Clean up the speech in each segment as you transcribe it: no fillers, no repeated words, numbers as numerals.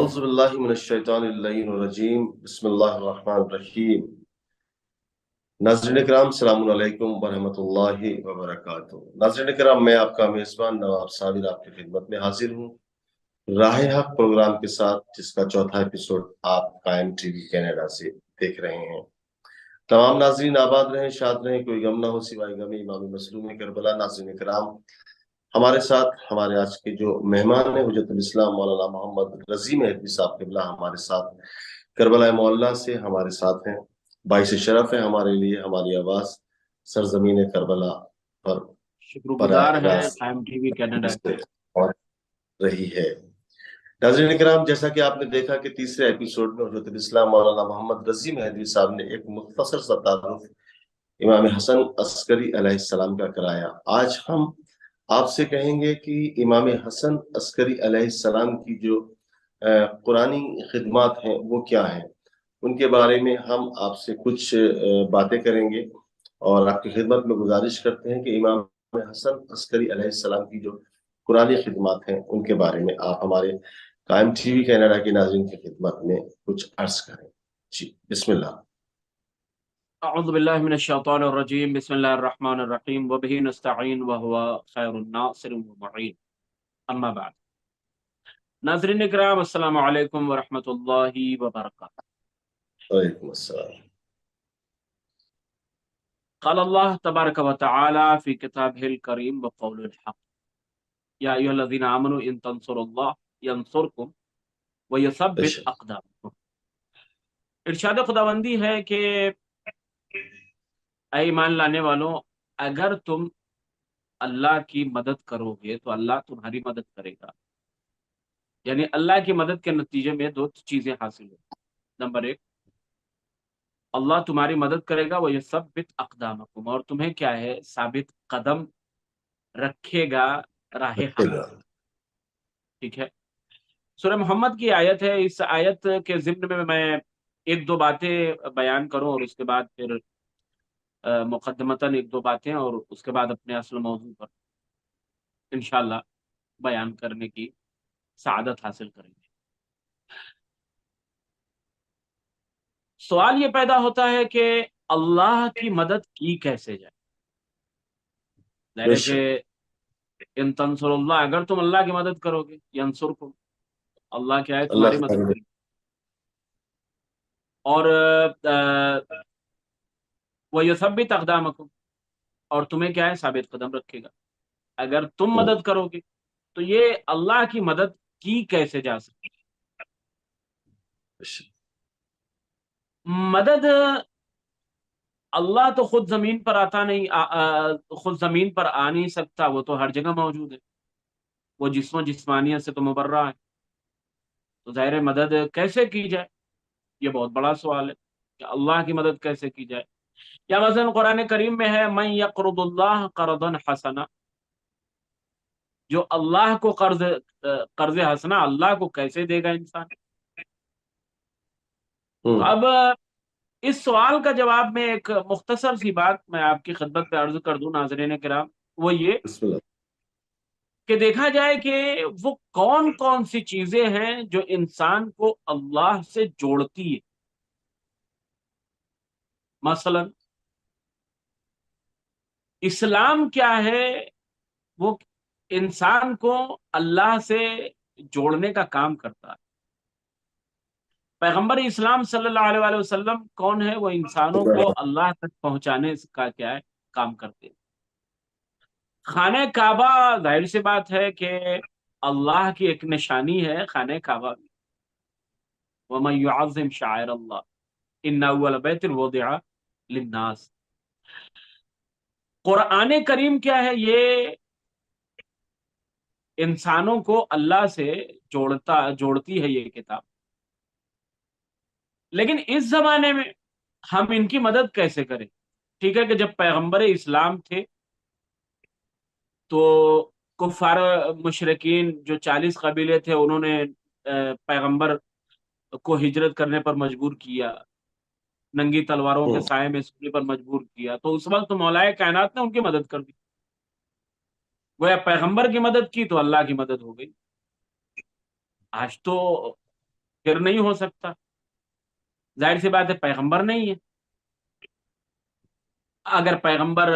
اعوذ باللہ من الشیطان اللعین الرجیم بسم اللہ الرحمن الرحیم۔ ناظرین کرام السلام علیکم ورحمۃ اللہ وبرکاتہ۔ ناظرین کرام، میں آپ کا میزبان نواب صابر آپ کی خدمت میں حاضر ہوں راہ حق پروگرام کے ساتھ، جس کا چوتھا ایپیسوڈ آپ قائم ٹی وی کینیڈا سے دیکھ رہے ہیں۔ تمام ناظرین آباد رہیں، شاد رہیں، کوئی غم نہ ہو سوائے غم امام مظلوم کربلا۔ ناظرین کرام، ہمارے ساتھ ہمارے آج کے جو مہمان ہیں حجت الاسلام مولانا محمد رضی مہدوی صاحب قبلہ ہمارے ساتھ کربلا معلیٰ سے ہمارے ساتھ ہیں۔ باعث شرف ہے ہمارے لیے ہماری آواز سرزمین کربلا پر شکر گزار ہے قائم ٹی وی کینیڈا اور رہی ہے۔ ناظرین کرام، جیسا کہ آپ نے دیکھا کہ تیسرے ایپیسوڈ میں حجت الاسلام مولانا محمد رضی مہدوی صاحب نے ایک مختصر سا تعارف امام حسن عسکری علیہ السلام کا کرایا۔ آج ہم آپ سے کہیں گے کہ امام حسن عسکری علیہ السلام کی جو قرآنی خدمات ہیں وہ کیا ہیں، ان کے بارے میں ہم آپ سے کچھ باتیں کریں گے، اور آپ کی خدمت میں گزارش کرتے ہیں کہ امام حسن عسکری علیہ السلام کی جو قرآنی خدمات ہیں ان کے بارے میں آپ ہمارے قائم ٹی وی کینیڈا کی ناظرین کی خدمت میں کچھ عرض کریں۔ جی بسم اللہ۔ اعوذ باللہ من الشیطان الرجیم، بسم اللہ الرحمن الرحیم، وبہ نستعین وہو خیر الناصر ومعین، اما بعد۔ ناظرین اکرام، السلام علیکم ورحمۃ اللہ وبرکاتہ۔ وعلیکم السلام۔ قال اللہ تبارک و تعالی فی کتابہ الکریم وقول الحق، یا ایھا الذین آمنوا ان تنصروا اللہ ینصرکم ویثبت اقدامکم۔ ارشاد خداوندی ہے کہ اے ایمان لانے والوں، اگر تم اللہ کی مدد کرو گے تو اللہ تمہاری مدد کرے گا۔ یعنی اللہ کی مدد کے نتیجے میں دو چیزیں حاصل ہوں۔ نمبر ایک، اللہ تمہاری مدد کرے گا، وہ یہ ثبت اقدامکم، اور تمہیں کیا ہے، ثابت قدم رکھے گا راہ حق۔ ٹھیک ہے، سورہ محمد کی آیت ہے۔ اس آیت کے ضمن میں ایک دو باتیں بیان کروں، اور اس کے بعد پھر مقدمتاً ایک دو باتیں، اور اس کے بعد اپنے اصل موضوع پر انشاءاللہ بیان کرنے کی سعادت حاصل کریں گے۔ سوال یہ پیدا ہوتا ہے کہ اللہ کی مدد کی کیسے جائے؟ ظاہر ہے کہ ان تنصر اللہ، اگر تم اللہ کی مدد کرو گے، ینصرکم، اللہ کیا ہے، تمہاری مدد کرے گا، اور وَيُثَبِّتْ أَقْدَامَكُمْ، اور تمہیں کیا ہے، ثابت قدم رکھے گا۔ اگر تم مدد کرو گے تو یہ اللہ کی مدد کی کیسے جا سکتی؟ مدد اللہ تو خود زمین پر آتا نہیں، خود زمین پر آ نہیں سکتا، وہ تو ہر جگہ موجود ہے، وہ جسم و جسمانیت سے تو مبرہ ہے، تو ظاہر مدد کیسے کی جائے، یہ بہت بڑا سوال ہے کہ اللہ کی مدد کیسے کی جائے۔ یا مثلا قرآن کریم میں ہے من یقرض اللہ قرضا حسنا، جو اللہ کو قرض حسنا اللہ کو کیسے دے گا انسان؟ تو اب اس سوال کا جواب میں ایک مختصر سی بات میں آپ کی خدمت پہ عرض کر دوں ناظرین کرام، وہ یہ کہ دیکھا جائے کہ وہ کون کون سی چیزیں ہیں جو انسان کو اللہ سے جوڑتی ہے۔ مثلا اسلام کیا ہے، وہ انسان کو اللہ سے جوڑنے کا کام کرتا ہے۔ پیغمبر اسلام صلی اللہ علیہ وآلہ وسلم کون ہے؟ وہ انسانوں کو اللہ تک پہنچانے کا کیا ہے، کام کرتے ہیں۔ خانہ کعبہ ظاہر سی بات ہے کہ اللہ کی ایک نشانی ہے خانہ کعبہ بھی۔ وَمَن يُعَظِّمْ شَعَائِرَ اللَّهِ إِنَّ أَوَّلَ بَيْتٍ وُضِعَ لِلنَّاسِ۔ قرآن کریم کیا ہے، یہ انسانوں کو اللہ سے جوڑتی ہے یہ کتاب۔ لیکن اس زمانے میں ہم ان کی مدد کیسے کریں؟ ٹھیک ہے کہ جب پیغمبر اسلام تھے تو کفار مشرکین جو 40 قبیلے تھے، انہوں نے پیغمبر کو ہجرت کرنے پر مجبور کیا، ننگی تلواروں کے سائے میں سونے پر مجبور کیا، تو اس وقت مولا کائنات نے ان کی مدد کر دی، وہ پیغمبر کی مدد کی تو اللہ کی مدد ہو گئی۔ آج تو پھر نہیں ہو سکتا، ظاہر سی بات ہے پیغمبر نہیں ہے. اگر پیغمبر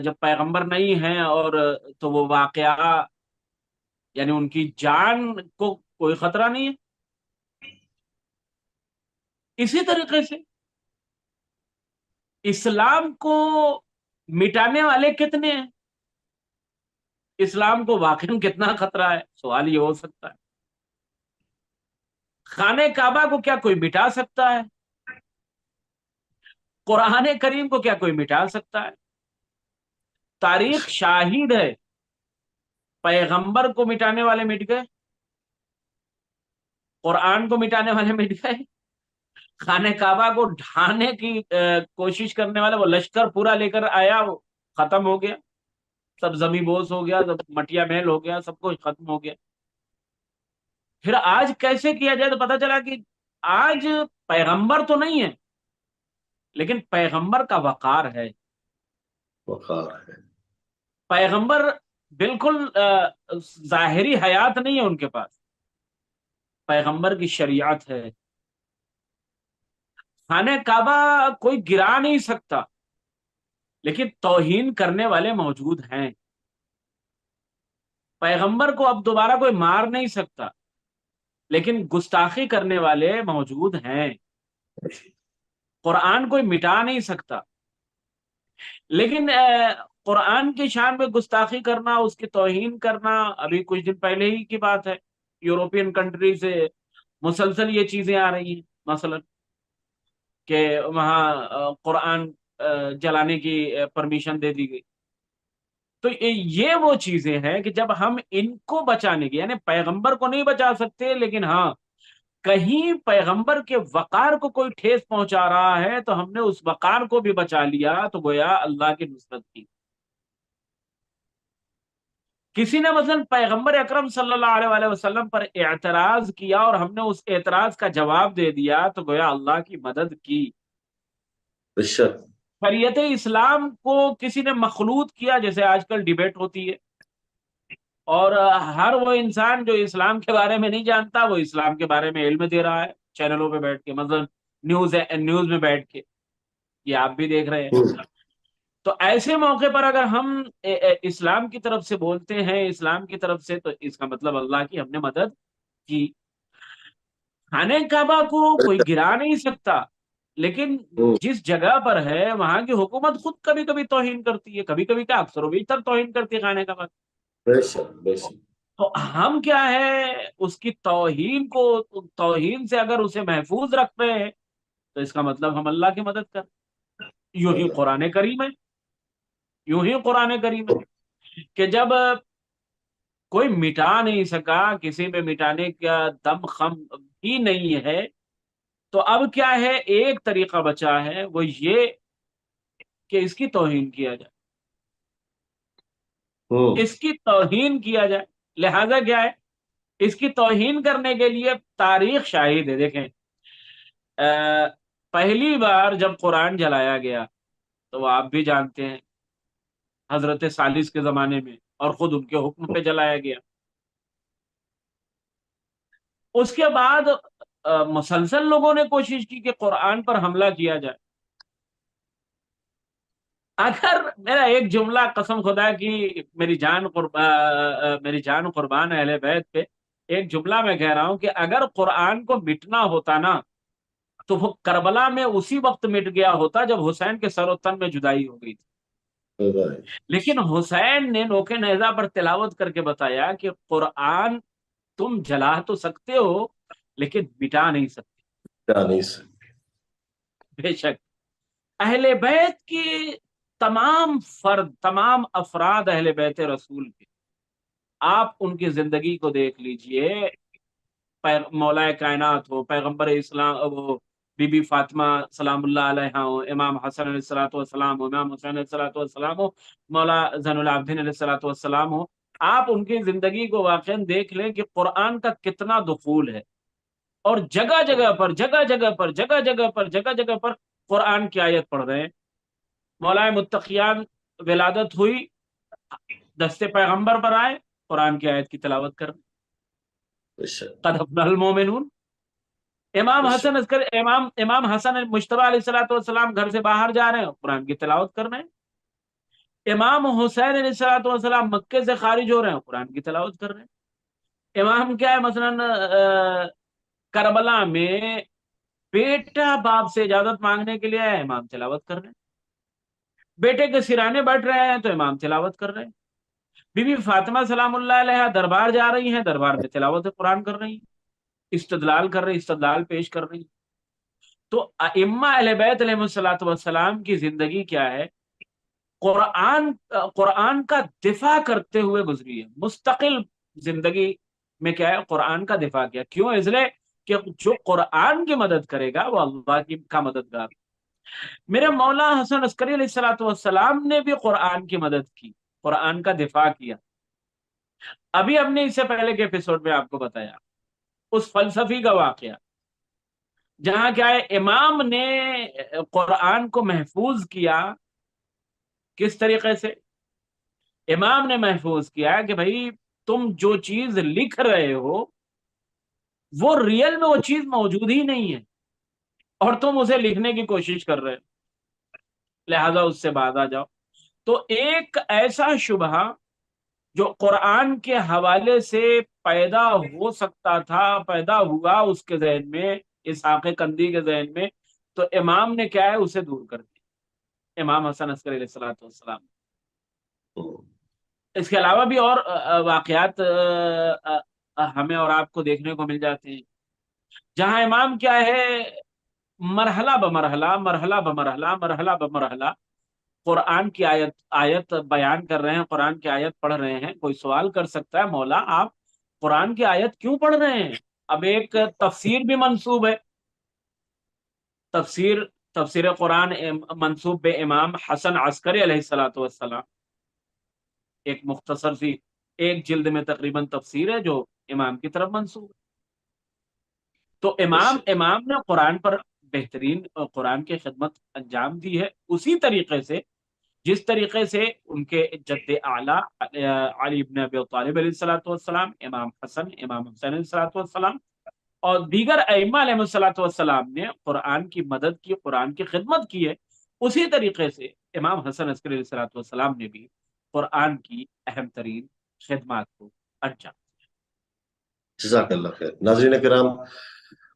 جب پیغمبر نہیں ہیں اور تو وہ واقعہ یعنی ان کی جان کو کوئی خطرہ نہیں ہے. اسی طریقے سے اسلام کو مٹانے والے کتنے ہیں، اسلام کو واقعی کتنا خطرہ ہے، سوال یہ ہو سکتا ہے. خانہ کعبہ کو کیا کوئی مٹا سکتا ہے؟ قرآن کریم کو کیا کوئی مٹا سکتا ہے؟ تاریخ شاہد ہے، پیغمبر کو مٹانے والے مٹ گئے، قرآن کو مٹانے والے مٹ گئے، خانہ کعبہ کو ڈھانے کی کوشش کرنے والا وہ لشکر پورا لے کر آیا، وہ ختم ہو گیا، سب زمیں بوس ہو گیا، سب مٹیا میل ہو گیا، سب کچھ ختم ہو گیا. پھر آج کیسے کیا جائے تو پتا چلا کہ آج پیغمبر تو نہیں ہے لیکن پیغمبر کا وقار ہے. وقار ہے. پیغمبر بالکل ظاہری حیات نہیں ہے ان کے پاس، پیغمبر کی شریعت ہے. خانہ کعبہ کوئی گرا نہیں سکتا لیکن توہین کرنے والے موجود ہیں. پیغمبر کو اب دوبارہ کوئی مار نہیں سکتا لیکن گستاخی کرنے والے موجود ہیں. قرآن کوئی مٹا نہیں سکتا لیکن قرآن کی شان میں گستاخی کرنا، اس کی توہین کرنا، ابھی کچھ دن پہلے ہی کی بات ہے، یورپین کنٹری سے مسلسل یہ چیزیں آ رہی ہیں، مثلا کہ وہاں قرآن جلانے کی پرمیشن دے دی گئی. تو یہ وہ چیزیں ہیں کہ جب ہم ان کو بچانے کی، یعنی پیغمبر کو نہیں بچا سکتے لیکن ہاں کہیں پیغمبر کے وقار کو کوئی ٹھیس پہنچا رہا ہے تو ہم نے اس وقار کو بھی بچا لیا، تو گویا اللہ کی نصرت کی. کسی نے مثلا پیغمبر اکرم صلی اللہ علیہ وآلہ وسلم پر اعتراض کیا اور ہم نے اس اعتراض کا جواب دے دیا تو گویا اللہ کی مدد کی. بشک. شریعت اسلام کو کسی نے مخلوط کیا، جیسے آج کل ڈیبیٹ ہوتی ہے، اور ہر وہ انسان جو اسلام کے بارے میں نہیں جانتا وہ اسلام کے بارے میں علم دے رہا ہے چینلوں پہ بیٹھ کے، مثلا نیوز میں بیٹھ کے، یہ آپ بھی دیکھ رہے ہیں. تو ایسے موقع پر اگر ہم اسلام کی طرف سے بولتے ہیں، اسلام کی طرف سے، تو اس کا مطلب اللہ کی ہم نے مدد کی. خانہ کعبہ کو کوئی گرا نہیں سکتا لیکن جس جگہ پر ہے وہاں کی حکومت خود کبھی کبھی توہین کرتی ہے، کبھی کبھی کیا اکثر و بیشتر توہین کرتی ہے خانہ کعبہ. بشک بشک. تو ہم کیا ہے اس کی توہین کو، توہین سے اگر اسے محفوظ رکھ رہے ہیں تو اس کا مطلب ہم اللہ کی مدد کر. یوں ہی قرآن کریم ہے، یوں ہی قرآن کریم ہے کہ جب کوئی مٹا نہیں سکا، کسی میں مٹانے کا دم خم بھی نہیں ہے، تو اب کیا ہے ایک طریقہ بچا ہے، وہ یہ کہ اس کی توہین کیا جائے، اس کی توہین کیا جائے. لہذا کیا ہے اس کی توہین کرنے کے لیے تاریخ شاہد ہے. دیکھیں پہلی بار جب قرآن جلایا گیا تو وہ آپ بھی جانتے ہیں حضرت ثالث کے زمانے میں، اور خود ان کے حکم پہ جلایا گیا. اس کے بعد مسلسل لوگوں نے کوشش کی کہ قرآن پر حملہ کیا جائے. اگر میرا ایک جملہ قسم خدا کی میری جان قربان اہل بیت پہ ایک جملہ میں کہہ رہا ہوں کہ اگر قرآن کو مٹنا ہوتا نا تو وہ کربلا میں اسی وقت مٹ گیا ہوتا جب حسین کے سر و تن میں جدائی ہو گئی تھی. لیکن حسین نے نوکے نیزہ پر تلاوت کر کے بتایا کہ قرآن تم جلا تو سکتے ہو لیکن مٹا نہیں سکتے. بے شک اہل بیت کی تمام فرد، تمام افراد اہل بیت رسول کے، آپ ان کی زندگی کو دیکھ لیجئے، مولا کائنات ہو، پیغمبر اسلام، وہ بی بی فاطمہ سلام اللہ علیہ ہو، امام حسن علیہ الصلوۃ والسلام ہو، امام حسین علیہ الصلوۃ والسلام ہو، مولا زین العابدین علیہ الصلوۃ والسلام ہو، آپ ان کی زندگی کو واقعا دیکھ لیں کہ قرآن کا کتنا دخول ہے، اور جگہ جگہ پر قرآن کی آیت پڑھ رہے ہیں. مولا متقیان ولادت ہوئی، دستے پیغمبر پر آئے، قرآن کی آیت کی تلاوت کر قد افلح المومنون. امام بے حسن شک، عسکری امام حسن مجتبی علیہ الصلوۃ والسلام گھر سے باہر جا رہے ہیں، قرآن کی تلاوت کر رہے ہیں۔ امام حسین علیہ الصلوۃ والسلام مکے سے خارج ہو رہے ہیں، قرآن کی تلاوت کر رہے ہیں۔ امام کیا ہے مثلا کربلا میں بیٹا باپ سے اجازت مانگنے کے لیے آیا، امام تلاوت کر رہے ہیں۔ بیٹے کے سرانے بیٹھ رہے ہیں تو امام تلاوت کر رہے ہیں۔ بی بی فاطمہ سلام اللہ علیہ دربار جا رہی ہیں، دربار میں تلاوت قرآن کر رہی ہیں، استدلال کر رہی، استدلال پیش کر رہی ہیں۔ تو ائمہ اہل بیت علیہ الصلوۃ والسلام کی زندگی کیا ہے؟ قرآن قرآن کا دفاع کرتے ہوئے گزری ہے، مستقل زندگی میں کیا ہے؟ قرآن کا دفاع کیا۔ کیوں؟ اس لیے کہ جو قرآن کی مدد کرے گا وہ اللہ کی کا مددگار۔ میرے مولا حسن عسکری علیہ الصلوۃ والسلام نے بھی قرآن کی مدد کی، قرآن کا دفاع کیا۔ ابھی ہم نے اس سے پہلے کے ایپیسوڈ میں آپ کو بتایا اس فلسفی کا واقعہ، جہاں کیا ہے امام نے قرآن کو محفوظ کیا۔ کس طریقے سے امام نے محفوظ کیا کہ بھائی تم جو چیز لکھ رہے ہو وہ ریئل میں وہ چیز موجود ہی نہیں ہے، اور تم اسے لکھنے کی کوشش کر رہے ہو، لہذا اس سے باز آ جاؤ۔ تو ایک ایسا شبہ جو قرآن کے حوالے سے پیدا ہو سکتا تھا، پیدا ہوا اس کے ذہن میں، اسحاق کندی کے ذہن میں، تو امام نے کیا ہے اسے دور کر دیا، امام حسن عسکری علیہ الصلوۃ والسلام۔ اس کے علاوہ بھی اور واقعات ہمیں اور آپ کو دیکھنے کو مل جاتے ہیں، جہاں امام کیا ہے مرحلہ بمرحلہ مرحلہ بمرحلہ مرحلہ بمرحلہ قرآن کی آیت بیان کر رہے ہیں، قرآن کی آیت پڑھ رہے ہیں۔ کوئی سوال کر سکتا ہے مولا آپ قرآن کی آیت کیوں پڑھ رہے ہیں؟ اب ایک تفسیر بھی منسوب ہے، تفسیر قرآن منسوب بے امام حسن عسکری علیہ الصلوۃ والسلام، ایک مختصر سی ایک جلد میں تقریباً تفسیر ہے جو امام کی طرف منسوب ہے۔ تو بے شک۔ امام نے قرآن پر بہترین قرآن کی خدمت انجام دی ہے، اسی طریقے سے جس طریقے سے ان کے جد اعلیٰ علی ابن ابی طالب علیہ الصلوۃ والسلام، امام حسن، امام حسین علیہ الصلوۃ والسلام اور دیگر ائمہ علیہ الصلوۃ والسلام نے قرآن کی مدد کی، قرآن کی خدمت کی ہے، اسی طریقے سے امام حسن عسکری علیہ الصلوۃ والسلام نے بھی قرآن کی اہم ترین خدمات کو انجام دیا۔ جزاک اللہ خیر۔ ناظرین کرام،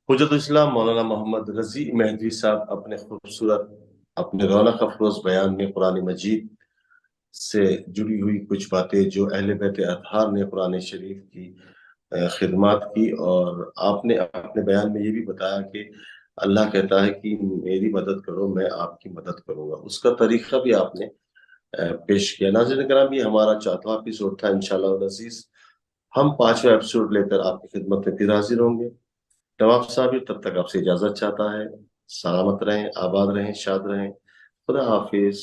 حجت اسلام مولانا محمد رضی مہدوی صاحب اپنے خوبصورت، اپنے رونق افروز بیان میں قرآن مجید سے جڑی ہوئی کچھ باتیں جو اہل بیت اطہار نے قرآن شریف کی خدمات کی، اور آپ نے اپنے بیان میں یہ بھی بتایا کہ اللہ کہتا ہے کہ میری مدد کرو میں آپ کی مدد کروں گا، اس کا طریقہ بھی آپ نے پیش کیا۔ ناظرین کرام، یہ ہمارا 4واں ایپیسوڈ تھا۔ انشاءاللہ العزیز ہم 5واں ایپیسوڈ لے کر آپ کی خدمت میں پھر حاضر ہوں گے۔ نواب صاحب تب تک آپ سے اجازت چاہتا ہے۔ سلامت رہیں، آباد رہیں، شاد رہیں۔ خدا حافظ۔